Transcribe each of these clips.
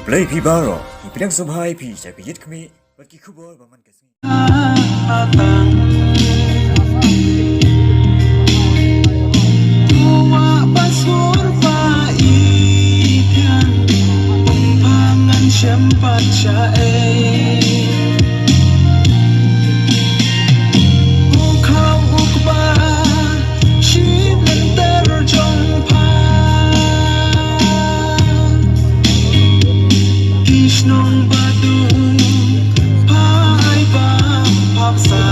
Play Pibaro, Ipinang Subhai Pi, Sapiyit kami, Bagi Kubor, Baman Kasi. Sempat cair Ukau ukbar Sinan terjongpa Kisnong badu Pai bang paksa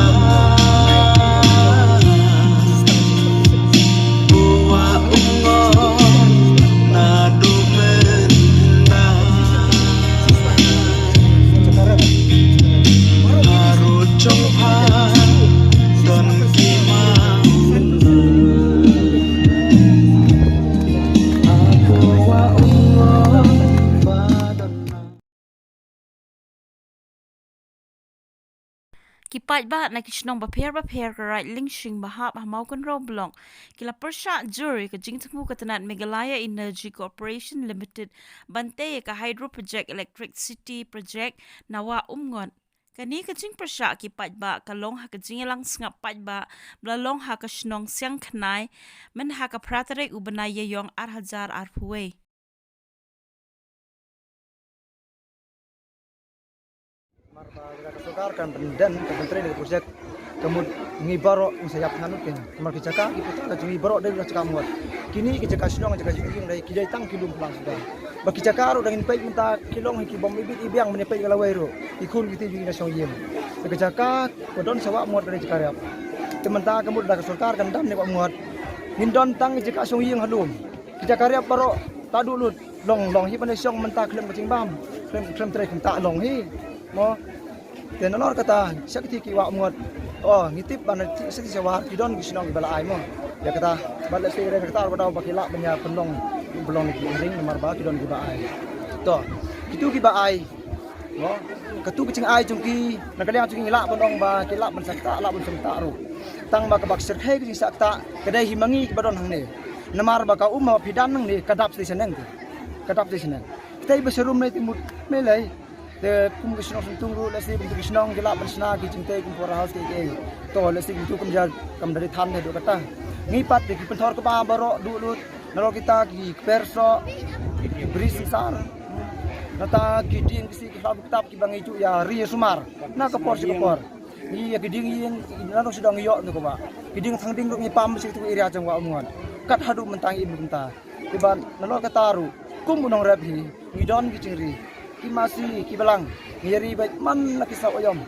Buwa ungon Nadu Kipat ba na kisnong baper karait lingshing bahap hamau kan roblong kila persya jury ka jing temu katanat Meghalaya Energy Corporation Limited bante ka hydro project electricity project nawa umngon kani ka jing persya kipat ba kalong ha ka jing lang ngap pat ba blalong ha ka snong siang khnai men ha ka pratare ubanaya yong arhajar arpuwe Kesukarkan dan kementerian dari projek kemud ngibaro sayap nganut kan kemar kicaka kita ka ngibaro dari kicaka muat kini kicaka sinong kicaka jing dari kidai tang kilum pelang sudah bagi kicaka ro dengan pai minta kilong ki bom bibit ibiang menepai galawai ro ikun kita jing nasional yem kicaka kodon sawak muat dari cikarap tementa kemud dak kesukarkan dan ne muat nindon tang kicaka song yeng halum kicaka riap baro tadu lut long hi pandai siong menta klem bacing bam klem trai tak long hi mo dan nor kata sakti ki wa muat oh ngitip ban sakti sawar kidon gisnong bala ai mo ya kata bala sire kata pada bakila banya penlong ni ring nomor ba kidon ki ba ai to itu ki ba ai mo ketu kicing ai jungki nakaliang jungki la penlong ba kila ban sakta la ban sakta ru tang ba ka baksir he ki sakta kedai himangi ki badon hang ni nomor ba ka umma pidan nang ni kadap station nang kadap station nang kita beserum ni timut melai de kum kisnong sentungru lesi bentuk kisnong gelap bersna ki cintai kum for house ke to lesi bentuk kum jar kam dari than ne do kata ngipat de ki penthor ke ba baro dulut nalo kita ki perso beri sisar nata ki ding kisi ki kitab ki bang icu ya ri sumar na ke por si ke por ni ya ki ding yin nalo sedang yo tu ko ba ki ding thang ding ru ngipam si tu area jang wa amuan kat hadu mentang im benta tiban nalo kataru kum bunong rabi ngidon ki cingri ki masih ki belang ngiri baik man laki sa oyom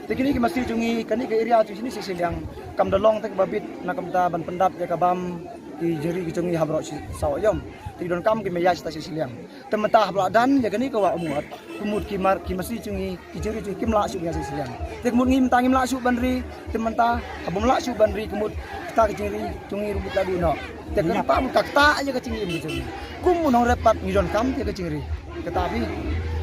tekini ki masih jungi kani ke area tu sini sisilang kam dolong tek babit nak kam ta ban pendap ya kabam ki jeri ki jungi habro sa oyom ti don kam ki meya sta sisilang tementa habla dan ya kani ka wa umut kumut ki mar ki masih jungi ki jeri ki kimla su ya sisilang tek mut ngim tangim la su banri tementa abum la su banri kumut kita ki jeri jungi rubut lagi no tek pam kakta aja ke cingi mi jungi kum nong repat ngidon kam ya ke cingri tetapi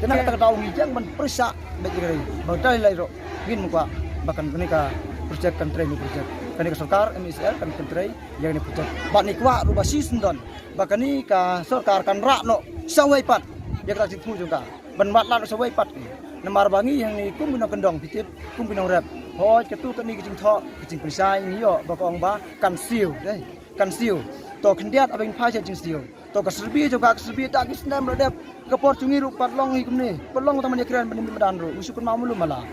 kena kata tahu ngijang ban persa bagi badai lai ro gin muka bahkan kenika projek country ni projek kenika sarkar MSL kan country yang ni projek bat ni kwa rubah sisndon bahkan ni ka sarkar kan rakno sawai pat ya kata situ juga ban bat lan sawai pat namar bangi yang ni kum bino kendong pitip kum bino rap ho ketu kan ni kicing tho kicing perisai ni yo bakong ba kan siu deh kan siu to kendiat abeng phai jing siu to kasbi juga kasbi tak kisnam rodep kapor cungi ru patlong hikum ni pelong taman yakran benim medan ru musukun mamulu mala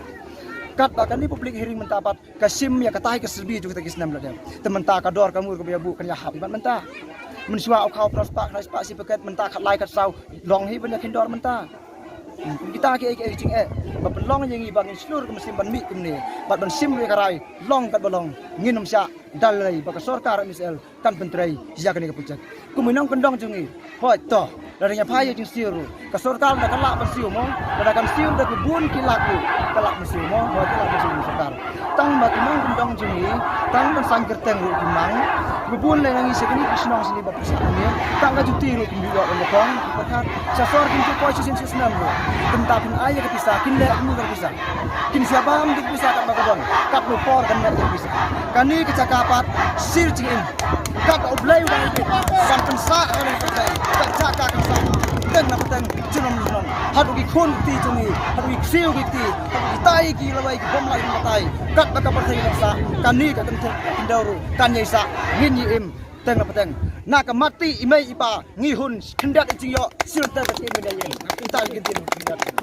kat bahkan ni public hearing mentapat kasim ya katai kasbi juga tak kisnam rodep tementa kador kamu ke bu kan ya hab menta mensua au kau prospak nai spak si paket menta kat lai kat sau long hi ben yakindor menta kita ke cing bapelong yang ibang seluruh ke mesin ban mi kumni bat ban sim we karai long kat balong nginum sya dalai baka sarkar misal kan pentrai sija kan ke pucak kuminong kendong jungi hoi to darinya phaya jing siru ka sarkar da kalak ban siu mo da kan siu da kubun kilaku kalak mesiu mo hoi kalak mesiu sarkar tang ba kimang kendong jungi tang ban sangker teng ru kimang kubun le nang isi kini kisnong sini ba pesane tang ka juti ru kimbi yo lekong pakat sasor kin ko sin sinam ru tentapin aja kepisah kin le mu kepisah kin siapa am kepisah kat bakadon kat lu por kan le kepisah kani kecakapat sir cingin kat oblay udah itu sampai sa kan percaya tak cakap kan sa teng nak teng junom hadu ki khon ti chungi hadu ki siu ki ti hadu ki tai ki lawai ki bom lai matai kat baka parthai laksa kani ka kan thok indauru kan yai sa ngin yi im teng la pateng na ka mati imai ipa ngi hun khendat icing yo sil ta ka ti me dai ita ki tin